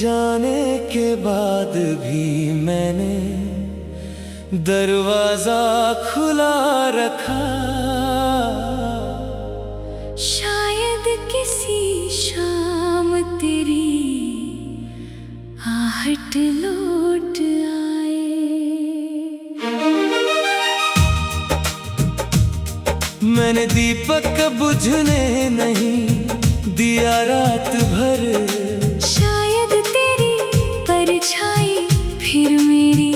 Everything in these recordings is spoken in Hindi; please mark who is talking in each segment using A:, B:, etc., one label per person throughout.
A: जाने के बाद भी मैंने दरवाजा खुला रखा।
B: शायद किसी शाम तेरी आहट लौट आए।
A: मैंने दीपक बुझने नहीं दिया रात भर।
B: शायद तेरी परछाई फिर मेरी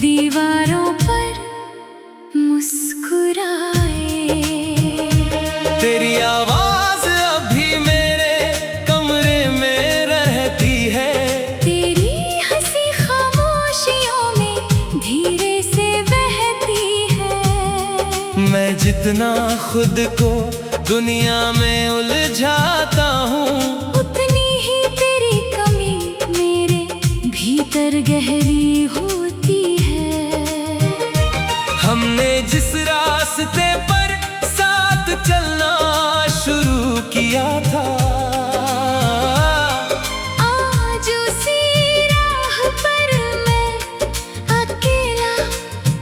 B: दीवारों पर मुस्कुराए।
A: तेरी आवाज अभी मेरे कमरे में रहती है।
B: तेरी हंसी खामोशियों में धीरे से बहती है।
A: मैं जितना खुद को दुनिया में उलझाता हूँ,
B: उतनी ही तेरी कमी मेरे भीतर गहरी होती है।
A: हमने जिस रास्ते पर साथ चलना शुरू किया था,
B: आज उसी राह पर मैं अकेला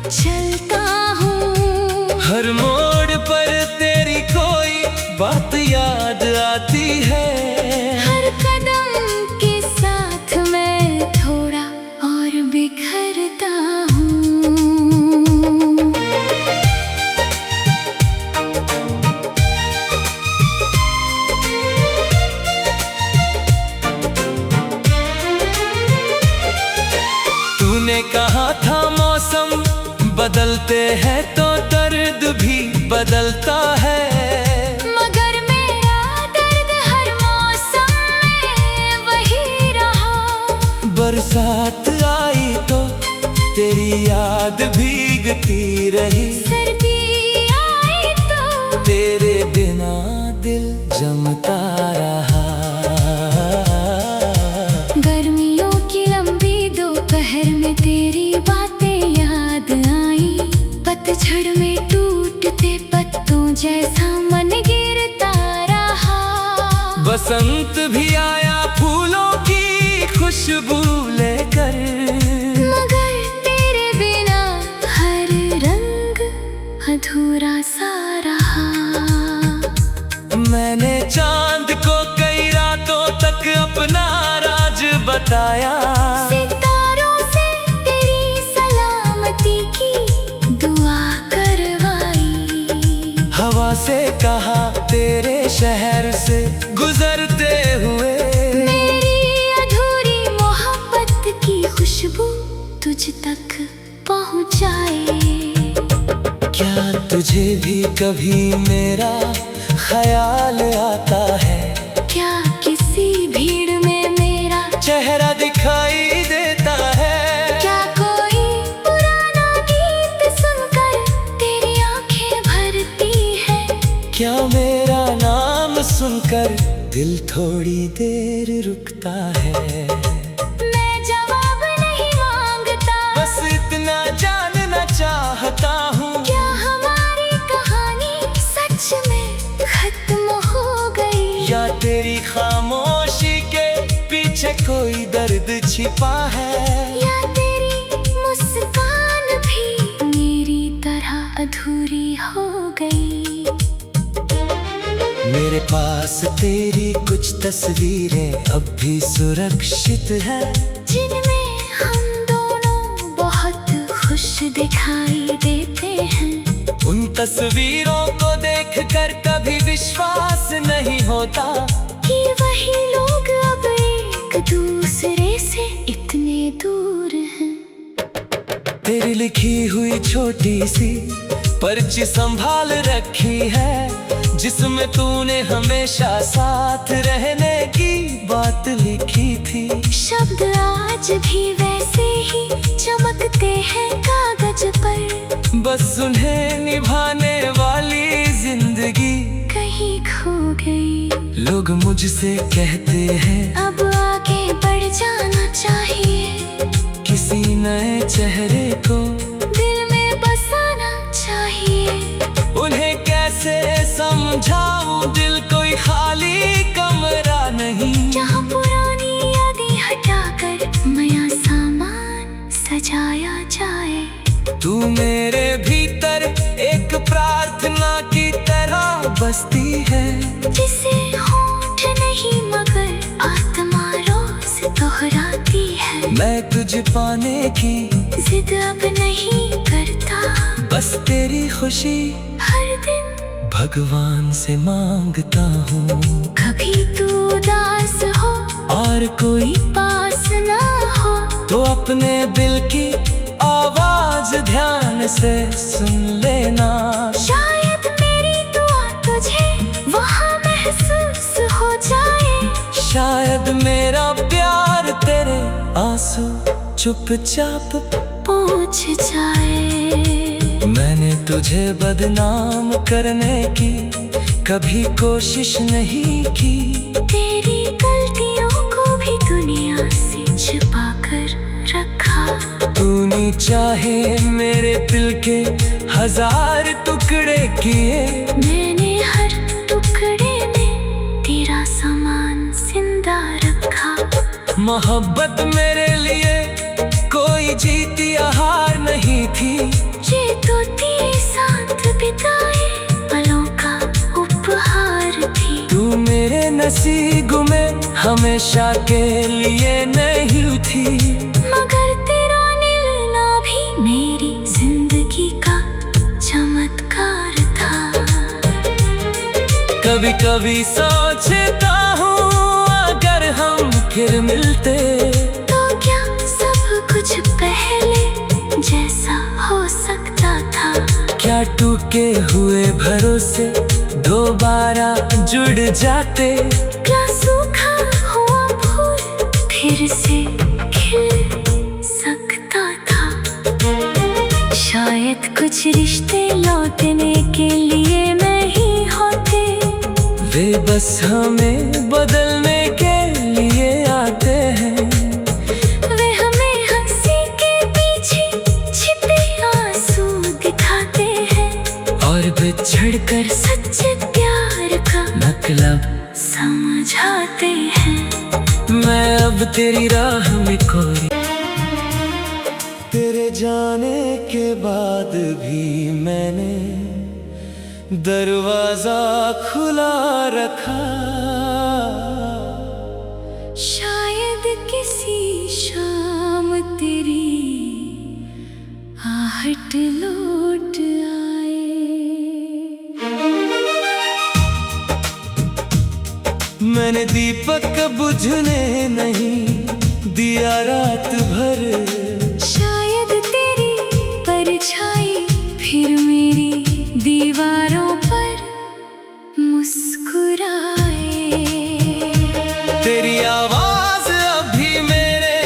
B: चलता हूँ।
A: हर मोड़ पर तेरी कोई बात याद आती है।
B: हर कदम के साथ मैं थोड़ा और बिखरता हूँ।
A: तूने कहा था मौसम बदलते हैं तो दर्द भी बदलता है।
B: मगर मेरा दर्द हर मौसम में वही रहा।
A: बरसात आई तो तेरी याद भीगती रही।
B: सर्दी आई तो
A: तेरे बिना दिल जमता रहा।
B: गर्मियों की लंबी दोपहर में तेरी बातें याद आई। पतझड़ में टूटते पत्तों जैसा मन गिरता रहा।
A: बसंत भी आया फूलों की खुशबू लेकर।
B: मगर तेरे बिना हर रंग अधूरा सा रहा।
A: मैंने चांद को कई रातों तक अपना राज बताया।
B: सितारों से तेरी सलामती की दुआ करवाई।
A: हवा से कहा तेरे शहर से गुजरते हुए।
B: मेरी अधूरी मोहब्बत की खुशबू तुझ तक पहुँचाए।
A: क्या तुझे भी कभी मेरा ख्याल आता है?
B: क्या किसी भीड़ में मेरा
A: चेहरा दिखाई देता है?
B: क्या कोई पुराना गीत सुनकर तेरी आंखें भरती है?
A: क्या मेरा नाम सुनकर दिल थोड़ी देर रुकता है?
B: मैं जवाब नहीं मांगता,
A: बस इतना जानना चाहता हूँ।
B: क्या हमारी कहानी सच में खत्म हो गई?
A: या तेरी खामोशी के पीछे कोई दर्द छिपा है?
B: या तेरी मुस्कान भी मेरी तरह अधूरी हो गई?
A: मेरे पास तेरी कुछ तस्वीरें अब भी सुरक्षित है,
B: जिनमें हम दोनों बहुत खुश दिखाई देते हैं।
A: उन तस्वीरों को देखकर कभी विश्वास नहीं होता
B: कि वही लोग अब एक दूसरे से इतने दूर हैं।
A: तेरी लिखी हुई छोटी सी पर्ची संभाल रखी है, जिसमें तूने हमेशा साथ रहने की बात लिखी थी।
B: शब्द आज भी वैसे ही चमकते हैं कागज पर,
A: बस उन्हें निभाने वाली जिंदगी
B: कहीं खो गई।
A: लोग मुझसे कहते हैं
B: अब आगे बढ़ जाना चाहिए,
A: किसी नए चेहरे को
B: दिल में बसाना चाहिए।
A: उन्हें कैसे समझाऊं, दिल कोई खाली कमरा नहीं,
B: जहाँ पुरानी यादें हटा
A: मैं तुझे पाने की
B: जिद अब नहीं करता,
A: बस तेरी खुशी
B: हर दिन
A: भगवान से मांगता हूँ।
B: कभी तू उदास हो
A: और कोई
B: पास ना हो,
A: तो अपने दिल की आवाज ध्यान से सुन लेना।
B: शायद मेरी दुआ तुझे वहाँ महसूस हो जाए,
A: शायद मेरा प्यार तेरे आंसू चुपचाप
B: पहुँच जाए।
A: मैंने तुझे बदनाम करने की कभी कोशिश नहीं की,
B: तेरी गलतियों को भी दुनिया से छिपा कर रखा।
A: तूने चाहे मेरे दिल के 1000 टुकड़े किए,
B: मैंने हर टुकड़े में तेरा सामान जिंदा रखा।
A: मोहब्बत मेरे लिए कोई जीत या हार नहीं थी,
B: ये तो तेरे साथ बिताए पलों का उपहार थी।
A: तू मेरे नसीब में हमेशा के लिए नहीं थी,
B: मगर तेरा मिलना भी मेरी जिंदगी का चमत्कार था।
A: कभी कभी सोचता हूँ अगर हम फिर मिलते,
B: तो क्या सब कुछ पहले जैसा हो सकता था।
A: क्या टूटे हुए भरोसे दोबारा जुड़ जाते,
B: क्या सूखा हुआ फूल फिर से खिल सकता था। शायद कुछ रिश्ते लौटने के लिए नहीं होते,
A: वे बस हमें बदलने के लिए आते हैं।
B: वे हमें हंसी के पीछे छिपे आंसू दिखाते हैं,
A: और बिछड़कर
B: सच्चे प्यार का
A: मतलब
B: समझाते हैं।
A: मैं अब तेरी राह में कोई, तेरे जाने के बाद भी मैंने दरवाजा खुला रखा।
B: शायद किसी शाम तेरी आहट लौट आए।
A: मैंने दीपक बुझने नहीं दिया रात भर,
B: शायद तेरी परछाई फिर मेरी दीवारों पर मुस्कुराए।
A: तेरी आवाज अभी मेरे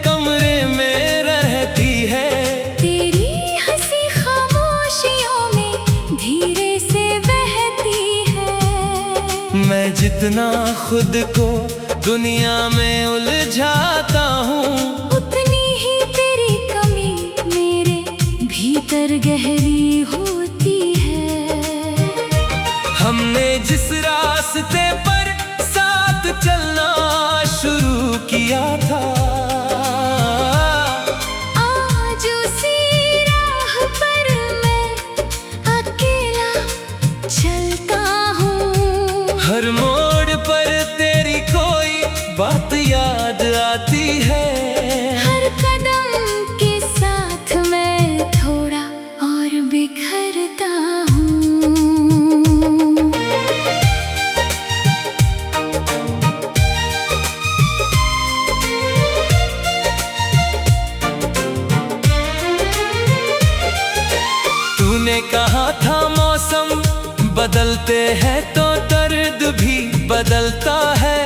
A: कमरे में रहती है,
B: तेरी हंसी खामोशियों में धीरे से बहती है।
A: मैं जितना खुद को दुनिया में उलझाता हूँ,
B: उतनी ही तेरी कमी मेरे भीतर गहरी होती है।
A: हमने जिस रास्ते पर साथ चलना शुरू किया था,
B: आज उसी राह पर मैं अकेला चलता हूँ।
A: हर मोड़ पर तेरी कोई बात याद आती है,
B: हर कदम के साथ मैं थोड़ा और बिखरता हूँ।
A: तूने कहा था मौसम बदलते हैं तो दर्द भी बदलता है,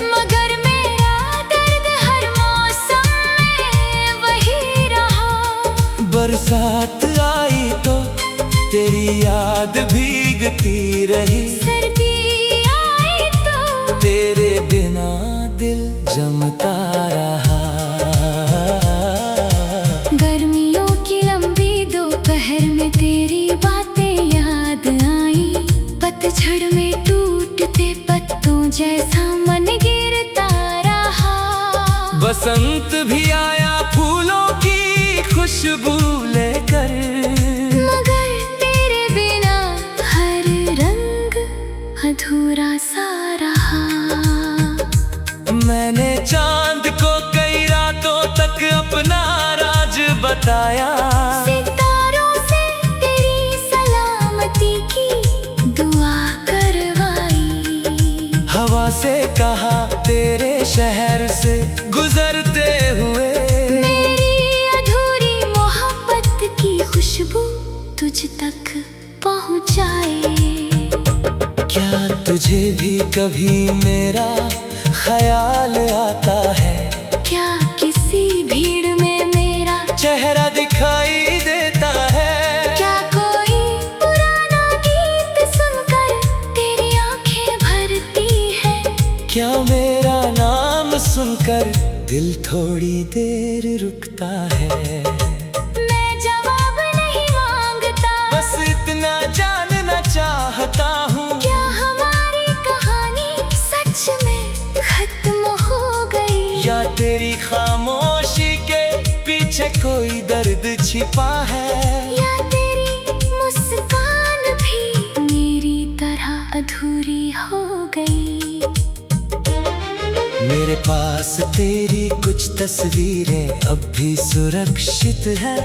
B: मगर मेरा दर्द हर मौसम में वही रहा।
A: बरसात आई तो तेरी याद भीगती रही,
B: सर्दी आई तो
A: तेरे बिना दिल जमता रहा।
B: गर्मियों की लंबी दोपहर में तेरी बातें याद आई, पतझड़ में टूटते पत्तों जैसा मन गिरता रहा।
A: बसंत भी आया फूलों की खुशबू लेकर,
B: मगर तेरे बिना हर रंग अधूरा सा रहा।
A: मैंने चांद को कई रातों बताया।
B: सितारों से तेरी सलामती की दुआ करवाई।
A: हवा से कहा तेरे शहर से गुजरते हुए,
B: मेरी अधूरी मोहब्बत की खुशबू तुझ तक पहुँचाए।
A: क्या तुझे भी कभी मेरा ख्याल आता है?
B: क्या किसी भीड़ में मेरा
A: चेहरा दिखाई देता है?
B: क्या कोई पुराना गीत सुनकर तेरी आंखें भरती है?
A: क्या मेरा नाम सुनकर दिल थोड़ी देर रुकता है?
B: मैं जवाब नहीं मांगता,
A: बस इतना जानना चाहता हूँ,
B: क्या हमारी कहानी सच में खत्म हो गई?
A: या तेरी खामोशी के पीछे कोई दर्द छिपा है?
B: या तेरी मुस्कान भी मेरी तरह अधूरी हो गई?
A: मेरे पास तेरी कुछ तस्वीरें अब भी सुरक्षित है,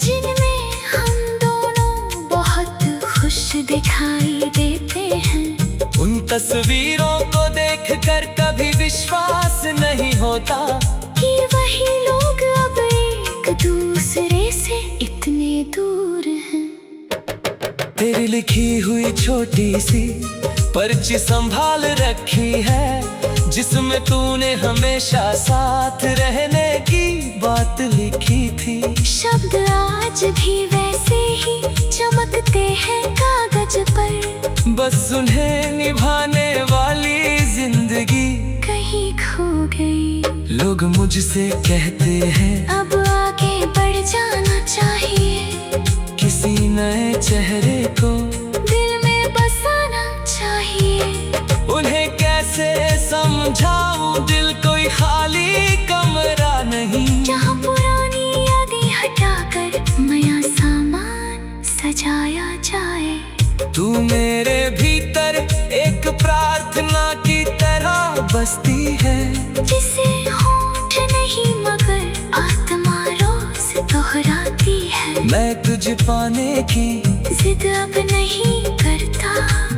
B: जिनमें हम दोनों बहुत खुश दिखाई देते हैं।
A: उन तस्वीरों को देखकर कभी विश्वास नहीं होता
B: कि वही लोग अब एक दूसरे से इतने दूर हैं।
A: तेरी लिखी हुई छोटी सी पर्ची संभाल रखी है, जिसमें तूने हमेशा साथ रहने की बात लिखी थी।
B: शब्द आज भी वैसे ही चमकते हैं कागज पर,
A: बस उन्हें निभाने वाली जिंदगी
B: कहीं खो गई।
A: लोग मुझसे कहते हैं
B: अब आगे बढ़ जाना चाहिए,
A: किसी नए चेहरे को
B: दिल में बसाना चाहिए।
A: उन्हें कैसे समझाऊं, दिल कोई खाली कमरा नहीं,
B: जहाँ पुरानी यादें हटाकर नया सामान सजाया जाए।
A: तू मेरे भीतर एक प्रार्थना की तरह बसती है,
B: जिसे होठ नहीं मगर आत्मा रोज दोहराती है।
A: मैं तुझ पाने की
B: जिद अब नहीं करता,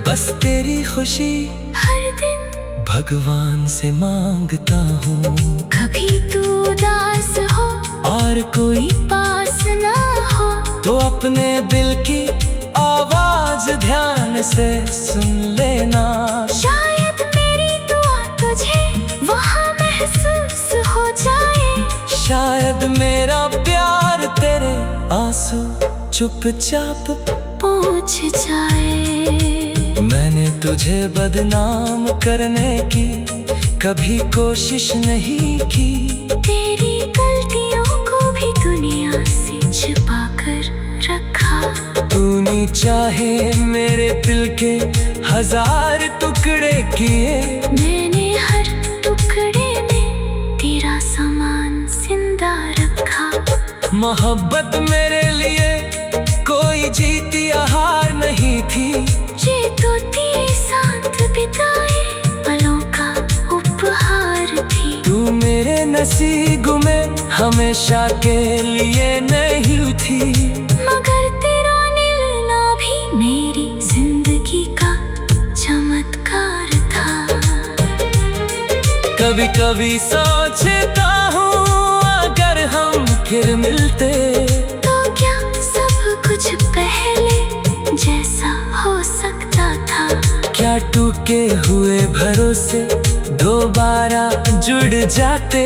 A: बस तेरी खुशी
B: हर दिन
A: भगवान से मांगता हूँ।
B: कभी तू उदास हो
A: और कोई
B: पास ना हो,
A: तो अपने दिल की आवाज ध्यान से सुन लेना।
B: शायद मेरी दुआ तुझे वहाँ महसूस हो जाए।
A: शायद मेरा प्यार तेरे आंसू चुपचाप
B: पहुँच जाए।
A: मैंने तुझे बदनाम करने की कभी कोशिश नहीं की,
B: तेरी गलतियों को भी दुनिया से छिपा कर रखा।
A: तूने चाहे मेरे दिल के 1000 टुकड़े किए,
B: मैंने हर टुकड़े में तेरा सामान जिंदा रखा।
A: मोहब्बत मेरे लिए कोई जीत या हार नहीं थी,
B: ये तो तेरे साथ बिताए पलों का उपहार थी।
A: तू मेरे नसीब में हमेशा के लिए नहीं थी,
B: मगर तेरा मिलना भी मेरी जिंदगी का चमत्कार था।
A: कभी कभी सोचता हूँ अगर हम फिर मिलते,
B: तो क्या सब कुछ पहले जैसा हो सकता था?
A: क्या टूटे हुए भरोसे दोबारा जुड़ जाते?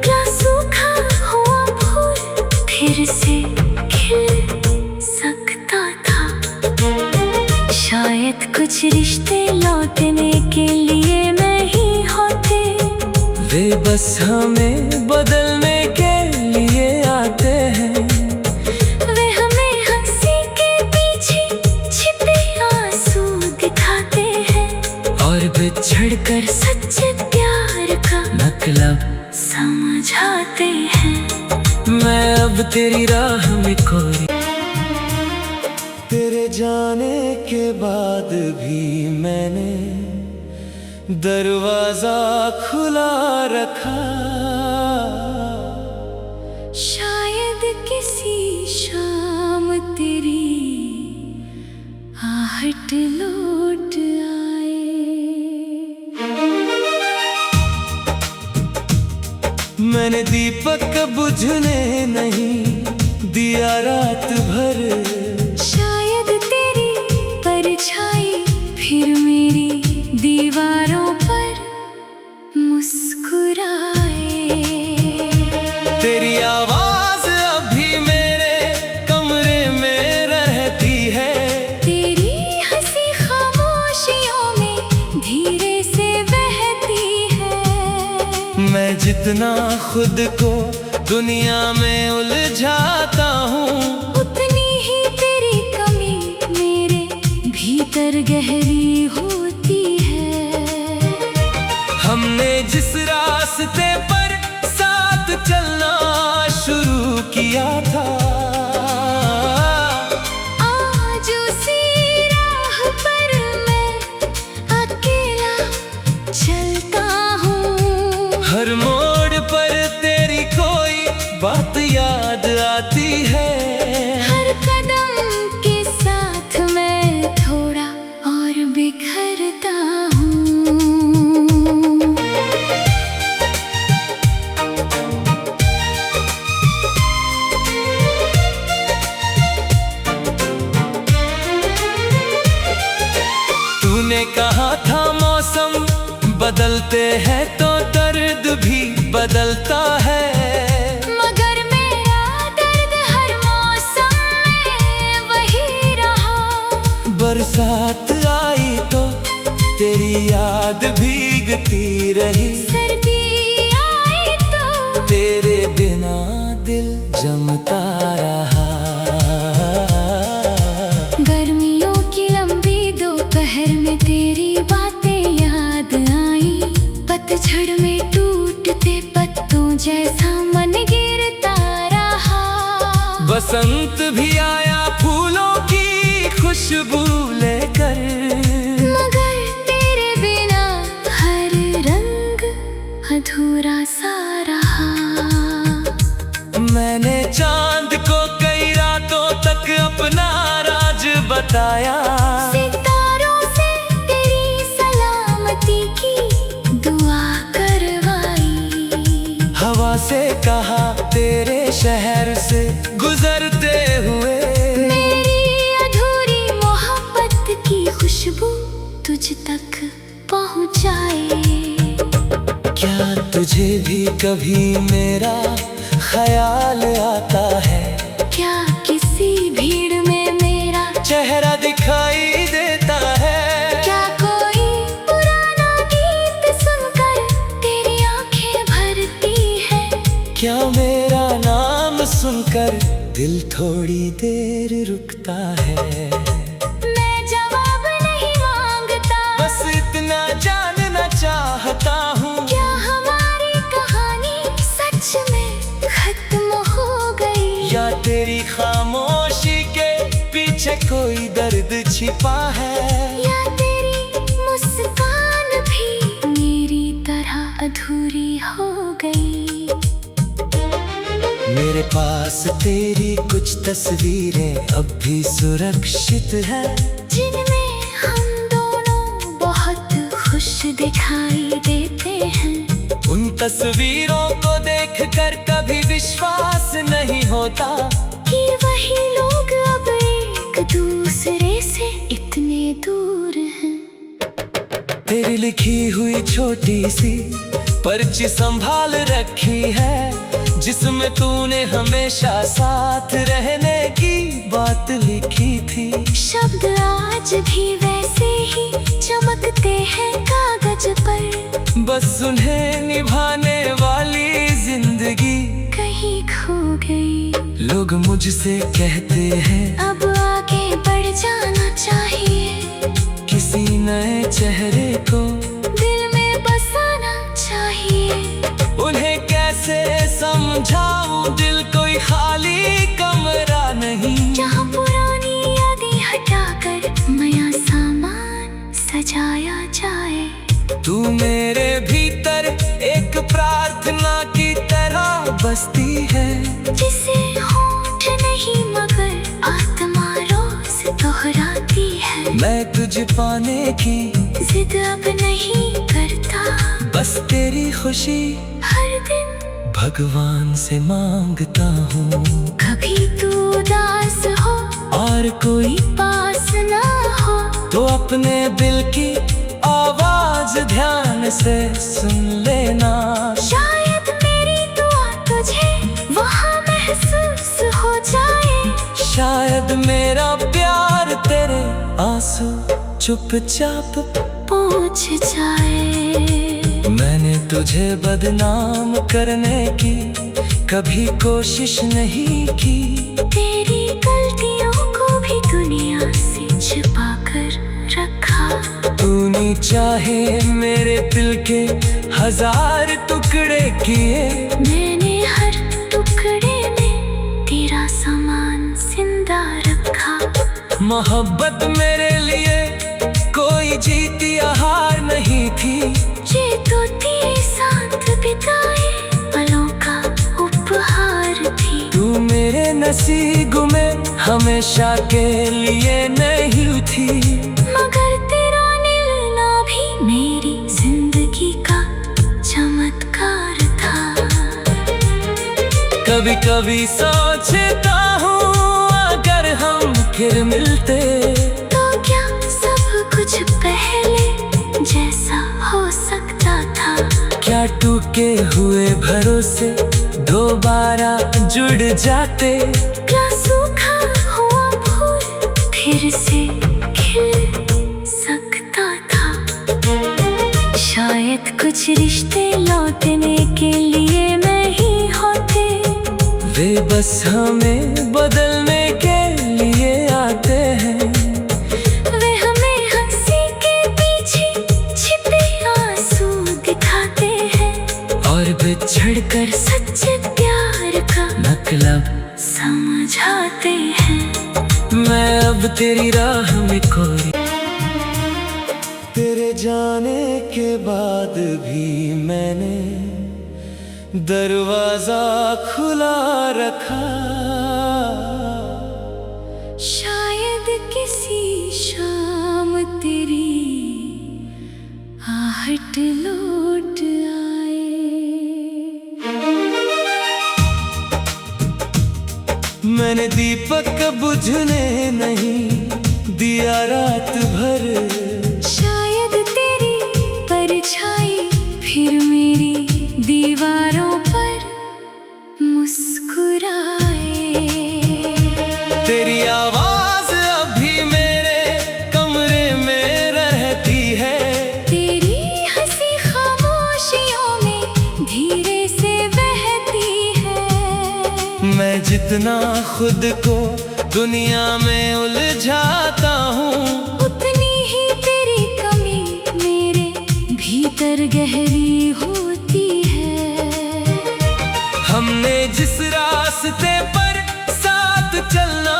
B: क्या सूखा हुआ फूल फिर से खिल सकता था? शायद कुछ रिश्ते लौटने के लिए नहीं होते,
A: वे बस हमें बदलने के लिए आते हैं।
B: वे हमें हंसी के पीछे छिपे आंसू दिखाते हैं,
A: और बिछड़कर
B: सच्चे प्यार का
A: मतलब
B: समझाते हैं।
A: मैं अब तेरी राह में कोई, तेरे जाने के बाद भी मैंने दरवाजा खुला रखा।
B: शायद किसी शाम तेरी आहट लौट आए।
A: मैंने दीपक बुझने नहीं दिया रात भर,
B: शायद तेरी परछाई फिर मेरी दीवारों पर मुस्कुराए।
A: तेरी आवाज अभी मेरे कमरे में रहती है,
B: तेरी हंसी खामोशियों में धीरे से बहती है।
A: मैं जितना खुद को दुनिया में उलझाता हूँ,
B: उतनी ही तेरी कमी मेरे भीतर गहरी होती है।
A: हमने जिस रास्ते पर साथ चलना शुरू किया था,
B: आज उसी राह पर मैं अकेला चलता हूँ।
A: हर मोड़ पर तेरी कोई बात याद आती है।
B: हर कदम के साथ मैं थोड़ा और बिखरता हूँ।
A: तूने कहा था मौसम बदलते हैं तो दर्द भी बदलता है,
B: मगर मेरा दर्द हर मौसम में वही रहा।
A: बरसात आई तो तेरी याद भीगती रही,
B: सर्दी आई तो
A: तेरे बिना दिल जमता रहा।
B: गर्मियों की लंबी दोपहर में तेरी बातें याद आई। पतझड़ में टूटते पत्तों जैसा मन गिरता रहा।
A: बसंत भी आया फूलों की खुशबू लेकर,
B: मगर तेरे बिना हर रंग अधूरा सा रहा।
A: मैंने चांद को कई रातों तक अपना राज बताया,
B: सितारों से तेरी सलामती की दुआ करवाई।
A: हवा से कहा तेरे शहर से गुजरते हुए,
B: मेरी अधूरी मोहब्बत की खुशबू तुझ तक पहुँचाए।
A: क्या तुझे भी कभी मेरा ख्याल आता है?
B: क्या किसी भीड़ में मेरा
A: चेहरा दिखाई देता है?
B: क्या कोई पुराना गीत सुनकर तेरी आंखें भरती है?
A: क्या मेरा नाम सुनकर दिल थोड़ी देर रुकता है?
B: मैं जवाब नहीं मांगता,
A: बस इतना जानना चाहता हूँ,
B: क्या हमारी कहानी सच में खत्म हो गई?
A: या तेरी खामोशी के पीछे कोई दर्द छिपा है?
B: या तेरी मुस्कान भी मेरी तरह अधूरी हो गई?
A: मेरे पास तेरी कुछ तस्वीरें अब भी सुरक्षित है,
B: जिनमें हम दोनों बहुत खुश दिखाई देते हैं।
A: उन तस्वीरों को देखकर कभी विश्वास नहीं होता
B: कि वही लोग अब एक दूसरे से इतने दूर हैं।
A: तेरी लिखी हुई छोटी सी पर्ची संभाल रखी है, जिसमें तूने हमेशा साथ रहने की बात लिखी थी।
B: शब्द आज भी वैसे ही चमकते हैं कागज पर,
A: बस उन्हें निभाने वाली जिंदगी
B: कहीं खो गई।
A: लोग मुझसे कहते हैं
B: अब आगे बढ़ जाना चाहिए,
A: किसी नए चेहरे को
B: दिल में बसाना चाहिए।
A: उन्हें कैसे समझाऊं दिल कोई खाली कमरा नहीं,
B: जहाँ पुरानी यादें हटाकर नया सामान सजाया जाए।
A: तू मेरे भीतर एक प्रार्थना की तरह बसती है,
B: जिसे होठ नहीं
A: मैं तुझे पाने की
B: जिद अब नहीं करता,
A: बस तेरी खुशी
B: हर दिन
A: भगवान से मांगता हूँ।
B: कभी तू उदास हो
A: और कोई
B: पास ना हो,
A: तो अपने दिल की आवाज ध्यान से सुन लेना।
B: शायद मेरी दुआ तुझे वहाँ महसूस हो जाए,
A: शायद मेरा प्यार तेरे आंसू चुपचाप
B: पहुँच जाए।
A: मैंने तुझे बदनाम करने की कभी कोशिश नहीं की,
B: तेरी गलतियों को भी दुनिया से छिपा कर रखा।
A: तूने चाहे मेरे दिल के 1000 टुकड़े किए,
B: मैंने हर टुकड़े में तेरा सामान जिंदा रखा।
A: मोहब्बत मेरे लिए कोई जीत या हार नहीं थी,
B: ये तो तेरे साथ बिताए पलों का उपहार थी।
A: तू मेरे नसीब में हमेशा के लिए नहीं थी,
B: मगर तेरा मिलना भी मेरी जिंदगी का चमत्कार था।
A: कभी कभी सोचता हूँ अगर हम फिर मिलते,
B: तो क्या सब कुछ पहले जैसा हो सकता था।
A: क्या टूटे हुए भरोसे दोबारा जुड़ जाते,
B: क्या सूखा हुआ फूल फिर से खिल सकता था। शायद कुछ रिश्ते लौटने के लिए नहीं होते,
A: वे बस हमें बदलने के लिए आते हैं।
B: वे हमें हंसी के पीछे छिपे आंसू दिखाते हैं, और
A: बिछड़कर
B: सच्चे प्यार का
A: मतलब
B: समझाते हैं।
A: मैं अब तेरी राह में कोई, तेरे जाने के बाद भी मैंने दरवाजा खुला रखा।
B: शायद किसी शाम तेरी आहट लौट आए।
A: मैंने दीपक बुझने नहीं दिया रात भर,
B: शायद तेरी परछाई फिर मेरी दीवारों पर मुस्कुराए।
A: तेरी आवाज अभी मेरे कमरे में रहती है,
B: तेरी हंसी खामोशियों में धीरे से बहती है।
A: मैं जितना खुद को दुनिया में उलझाता हूँ,
B: उतनी ही तेरी कमी मेरे भीतर गहरी होती है।
A: हमने जिस रास्ते पर साथ चलना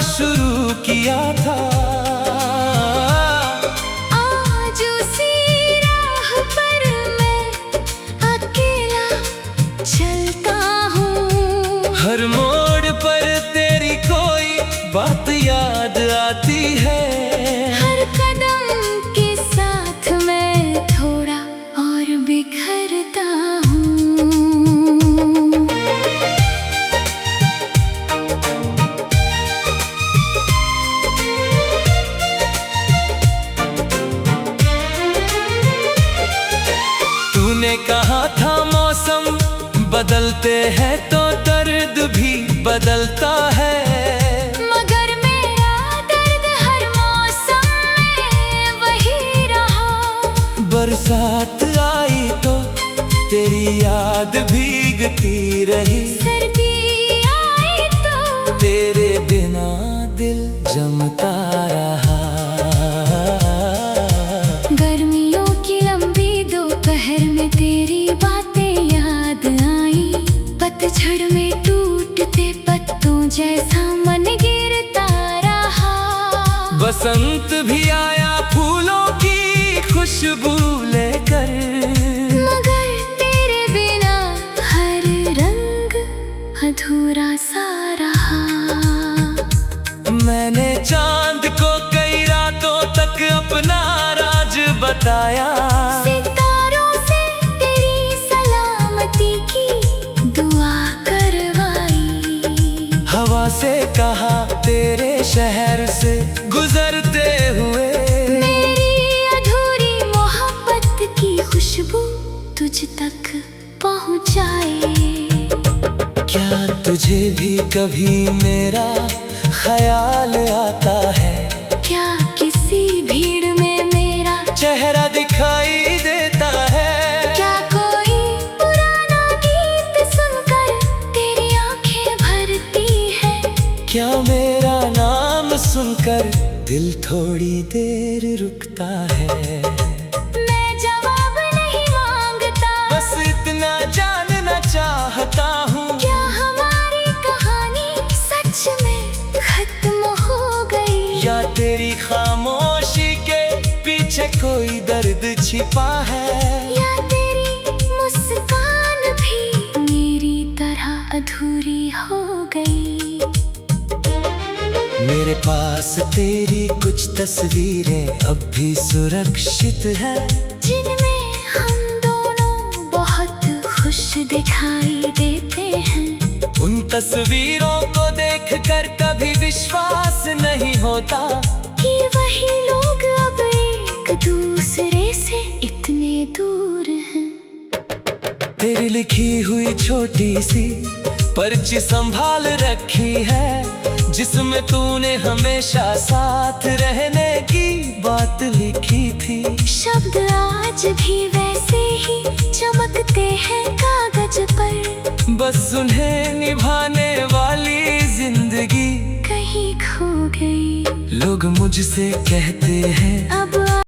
A: शुरू किया था,
B: आज उसी राह पर मैं अकेला चलता हूँ।
A: हर मोड़ पर तेरी कोई बात याद आती है,
B: हर कदम के साथ मैं थोड़ा और बिखरता हूँ।
A: तूने कहा था मौसम बदलते हैं तो दर्द भी बदलता है,
B: मगर मेरा दर्द हर मौसम में वही रहा।
A: बरसात आई तो तेरी याद भीगती रही,
B: सर्दी आई तो
A: तेरे बिना दिल जमता रहा।
B: गर्मियों की लंबी दोपहर में तेरी बातें याद आई। पतझड़ में टूटते पत्तों जैसा मन गिरता रहा।
A: बसंत भी आया फूलों की खुशबू लेकर,
B: मगर तेरे बिना हर रंग अधूरा सा रहा।
A: मैंने चांद को कई रातों बताया।
B: सितारों से तेरी सलामती की दुआ करवाई।
A: हवा से कहा तेरे शहर से गुजरते हुए,
B: मेरी अधूरी मोहब्बत की खुशबू तुझ तक पहुँचाए।
A: क्या तुझे भी कभी मेरा ख्याल आता है?
B: क्या किसी भीड़ में मेरा
A: चेहरा दिखाई देता है?
B: क्या कोई पुराना गीत सुनकर तेरी आंखें भरती है?
A: क्या मेरा नाम सुनकर दिल थोड़ी देर रुकता है?
B: मैं जवाब नहीं मांगता,
A: बस इतना जानना चाहता हूँ,
B: क्या हमारी कहानी सच में खत्म हो गई?
A: या तेरी खामोशी के पीछे कोई दर्द छिपा है?
B: या तेरी मुस्कान भी मेरी तरह अधूरी हो गई?
A: मेरे पास तेरी कुछ तस्वीरें अब भी सुरक्षित है,
B: जिनमें हम दोनों बहुत खुश दिखाई देते हैं।
A: उन तस्वीरों को देखकर कभी विश्वास नहीं होता
B: कि वही लोग अब एक दूसरे से इतने दूर हैं।
A: तेरी लिखी हुई छोटी सी पर्ची संभाल रखी है, जिसमें तूने हमेशा साथ रहने की बात लिखी थी।
B: शब्द आज भी वैसे ही चमकते हैं कागज पर,
A: बस उन्हें निभाने वाली जिंदगी
B: कहीं खो गई।
A: लोग मुझसे कहते हैं
B: अब